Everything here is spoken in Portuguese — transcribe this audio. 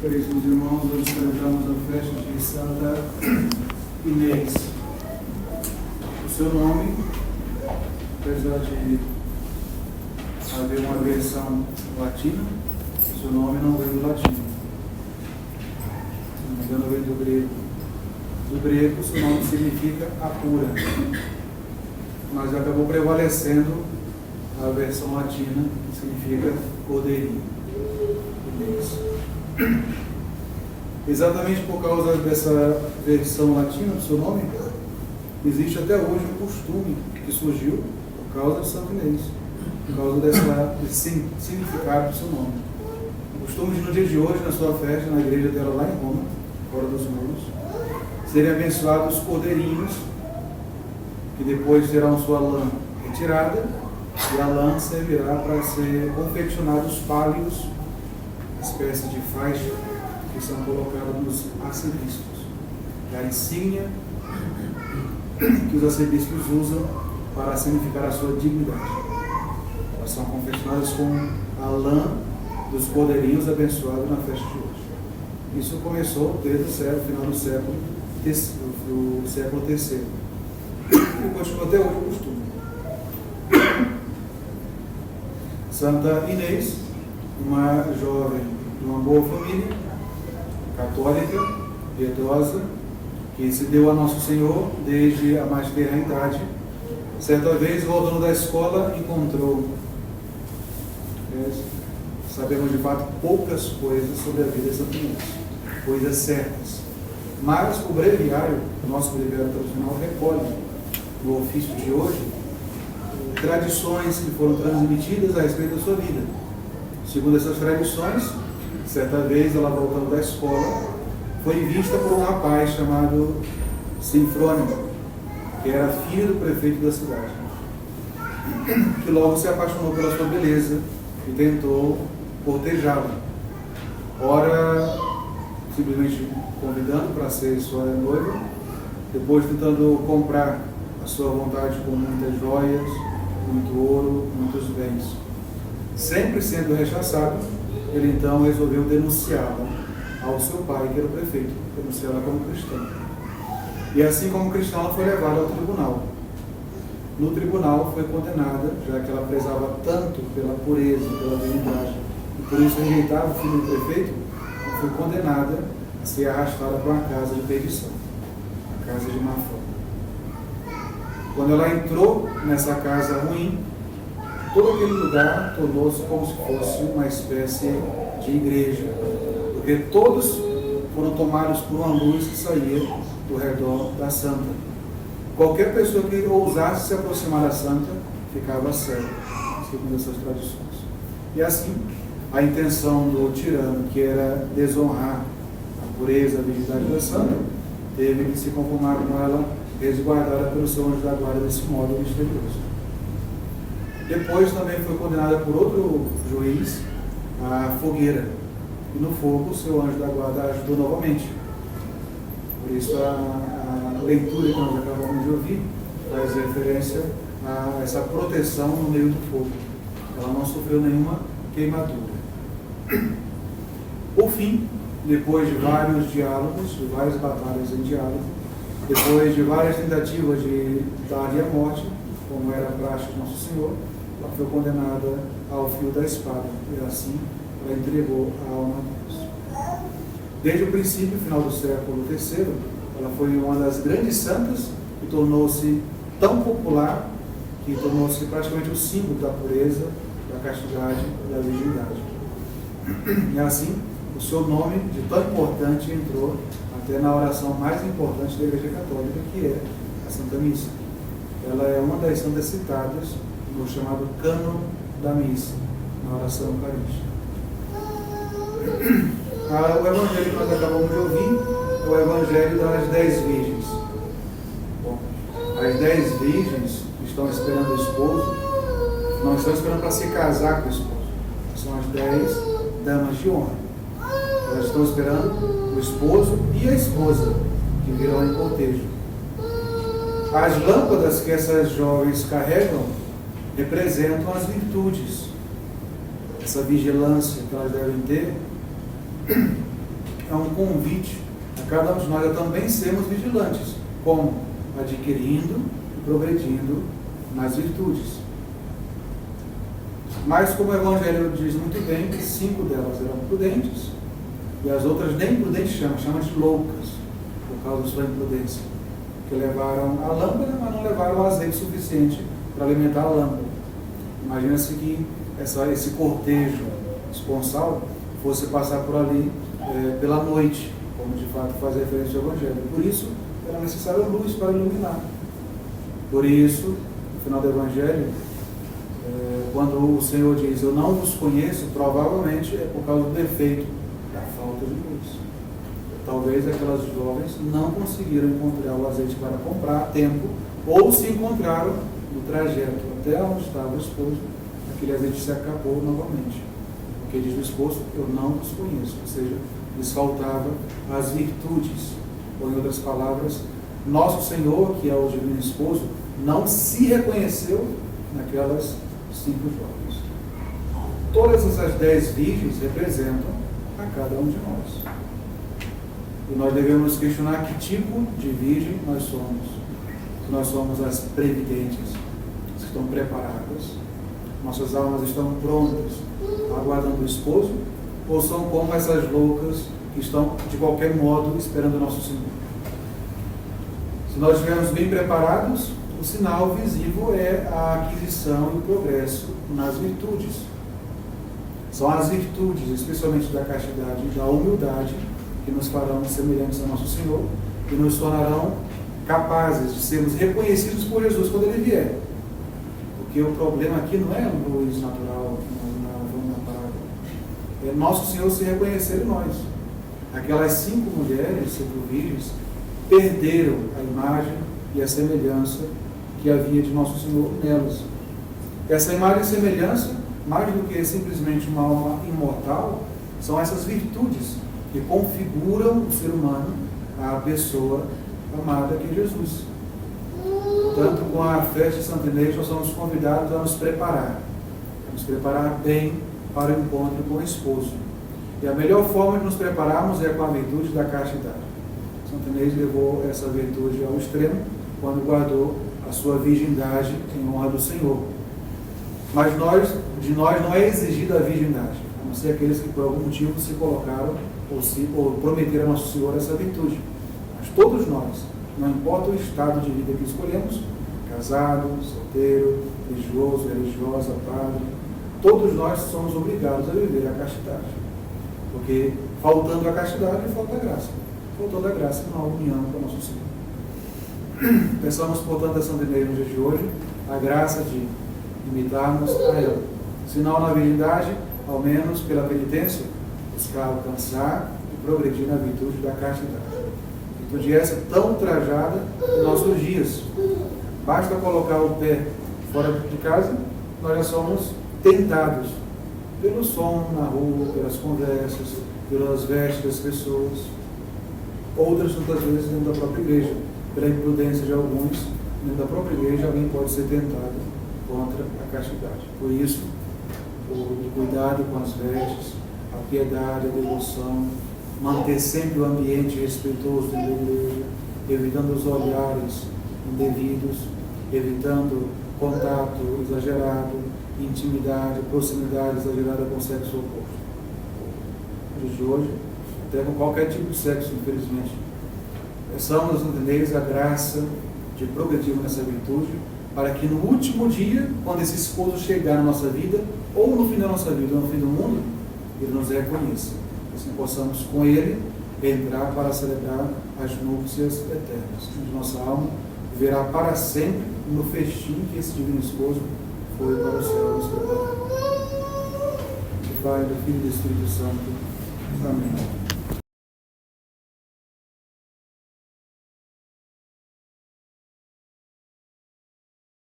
Caríssimos irmãos, hoje celebramos a festa de Santa Inês. O seu nome, apesar de haver uma versão latina, o seu nome não vem do latim. Se não me engano, vem do grego. Do grego, o seu nome significa a cura, mas acabou prevalecendo a versão latina, que significa cordeirinho. Inês. Exatamente por causa dessa versão latina do seu nome, existe até hoje um costume que surgiu por causa de Santa Inês, por causa desse significado do seu nome. O costume de, no dia de hoje, na sua festa, na igreja dela lá em Roma, fora dos muros, serem abençoados os cordeirinhos, que depois terão sua lã retirada, e a lã servirá para ser confeccionados pálios, espécie de faixa que são colocadas nos arcebispos. É a insígnia que os arcebispos usam para significar a sua dignidade. Elas são confeccionadas com a lã dos cordeirinhos abençoados na festa de hoje. Isso começou desde o final do século III. E continua até hoje o costume. Santa Inês, uma jovem de uma boa família, católica, piedosa, que se deu a Nosso Senhor desde a mais tenra idade. Certa vez, voltando da escola, encontrou, sabemos de fato poucas coisas sobre a vida de Santa Inês, coisas certas, mas o breviário, o nosso breviário tradicional, recolhe no ofício de hoje tradições que foram transmitidas a respeito da sua vida. Segundo essas tradições, certa vez ela, voltando da escola, foi vista por um rapaz chamado Sinfrônio, que era filho do prefeito da cidade, que logo se apaixonou pela sua beleza e tentou cortejá-la. Ora, simplesmente convidando para ser sua noiva, depois tentando comprar a sua vontade com muitas joias, muito ouro, muitos bens. Sempre sendo rechaçado, ele então resolveu denunciá-la ao seu pai, que era o prefeito, denunciá-la como cristã. E assim como cristã, ela foi levada ao tribunal. No tribunal foi condenada, já que ela prezava tanto pela pureza, pela dignidade, e por isso rejeitava o filho do prefeito, ela foi condenada a ser arrastada para uma casa de perdição, a casa de má fama. Quando ela entrou nessa casa ruim, todo aquele lugar tornou-se como se fosse uma espécie de igreja, porque todos foram tomados por uma luz que saía do redor da santa. Qualquer pessoa que ousasse se aproximar da santa ficava cega, segundo essas tradições. E assim, a intenção do tirano, que era desonrar a pureza, a virgindade da santa, teve que se conformar com ela, resguardada pelo seu anjo da guarda desse modo misterioso. Depois também foi condenada por outro juiz à fogueira, e no fogo o seu anjo da guarda ajudou novamente. Por isso a leitura que nós acabamos de ouvir faz referência a essa proteção no meio do fogo. Ela não sofreu nenhuma queimadura. Por fim, depois de vários diálogos, de várias batalhas em diálogo, depois de várias tentativas de dar-lhe a morte, como era a praxe de Nosso Senhor, ela foi condenada ao fio da espada, e assim ela entregou a alma a Deus. Desde o princípio, final do século III, ela foi uma das grandes santas e tornou-se tão popular que tornou-se praticamente o símbolo da pureza, da castidade e da virgindade. E assim, o seu nome, de tão importante, entrou até na oração mais importante da Igreja Católica, que é a Santa Missa. Ela é uma das santas citadas no chamado cânon da missa, na oração eucarística. O evangelho que nós acabamos de ouvir é o evangelho das 10 virgens. Bom, as 10 virgens que estão esperando o esposo, não estão esperando para se casar com o esposo. São as 10 damas de honra. Elas estão esperando o esposo e a esposa, que virão em cortejo. As lâmpadas que essas jovens carregam representam as virtudes, essa vigilância que elas devem ter é um convite a cada um de nós a também sermos vigilantes, como adquirindo e progredindo nas virtudes. Mas como o Evangelho diz muito bem, que 5 delas eram prudentes, e as outras nem prudentes chama de loucas, por causa da sua imprudência, que levaram a lâmpada, mas não levaram o azeite suficiente para alimentar a lâmpada. Imagina-se que esse cortejo esponsal fosse passar por ali pela noite, como de fato faz referência ao Evangelho. Por isso, era necessário luz para iluminar. Por isso, no final do Evangelho, quando o Senhor diz, eu não vos conheço, provavelmente é por causa do defeito da falta de luz. Talvez aquelas jovens não conseguiram encontrar o azeite para comprar a tempo, ou se encontraram no trajeto até onde estava o esposo, aquele azeite se acabou novamente. Porque diz o esposo, eu não vos conheço, ou seja, lhes faltava as virtudes. Ou em outras palavras, nosso Senhor, que é o divino esposo, não se reconheceu naquelas 5 jovens. Todas essas 10 virgens representam a cada um de nós. E nós devemos questionar que tipo de virgem nós somos. Se nós somos as previdentes, que estão preparadas, nossas almas estão prontas, aguardando o esposo, ou são como essas loucas que estão, de qualquer modo, esperando o nosso Senhor. Se nós estivermos bem preparados, o sinal visível é a aquisição e o progresso nas virtudes. São as virtudes, especialmente da castidade e da humildade, que nos farão semelhantes ao nosso Senhor e nos tornarão capazes de sermos reconhecidos por Jesus quando Ele vier. Porque o problema aqui não é a luz natural, na parábola. É nosso Senhor se reconhecer em nós. Aquelas 5 mulheres, 5 virgens, perderam a imagem e a semelhança que havia de nosso Senhor nelas. Essa imagem e semelhança, mais do que simplesmente uma alma imortal, são essas virtudes que configuram o ser humano, a pessoa amada que é Jesus. Portanto, com a festa de Santa Inês, nós somos convidados a nos preparar bem para o encontro com o esposo. E a melhor forma de nos prepararmos é com a virtude da castidade. Santa Inês levou essa virtude ao extremo quando guardou a sua virgindade em honra do Senhor. Mas de nós não é exigida a virgindade, a não ser aqueles que por algum motivo se colocaram ou prometeram a Nosso Senhor essa virtude. Mas todos nós, não importa o estado de vida que escolhemos, casado, solteiro, religioso, religiosa, padre, todos nós somos obrigados a viver a castidade. Porque faltando a castidade, falta a graça. Faltando a graça, não há união com o nosso Senhor. Pensamos, portanto, a Santa Inês no dia de hoje, a graça de imitarmos a ela. Se não na virgindade, ao menos pela penitência, buscar alcançar e progredir na virtude da castidade. Virtude essa tão ultrajada em nossos dias. Basta colocar o pé fora de casa, nós já somos tentados pelo som na rua, pelas conversas, pelas vestes das pessoas. Outras, tantas vezes, dentro da própria igreja. Pela imprudência de alguns, dentro da própria igreja, alguém pode ser tentado contra a castidade. Por isso, o cuidado com as vestes, a piedade, a devoção, manter sempre o ambiente respeitoso dentro da igreja, evitando os olhares indevidos, evitando contato exagerado, intimidade, proximidade exagerada com o sexo oposto. Nos dias de hoje, até com qualquer tipo de sexo, infelizmente, peçamos a Deus a graça de progredir nessa virtude, para que no último dia, quando esse esposo chegar na nossa vida, ou no fim da nossa vida, ou no fim do mundo, ele nos reconheça. Assim possamos com ele entrar para celebrar as núpcias eternas, onde nossa alma verá para sempre no festim que esse divino esposo foi para o céu nos preparar. Do Pai, do Filho e do Espírito Santo. Amém.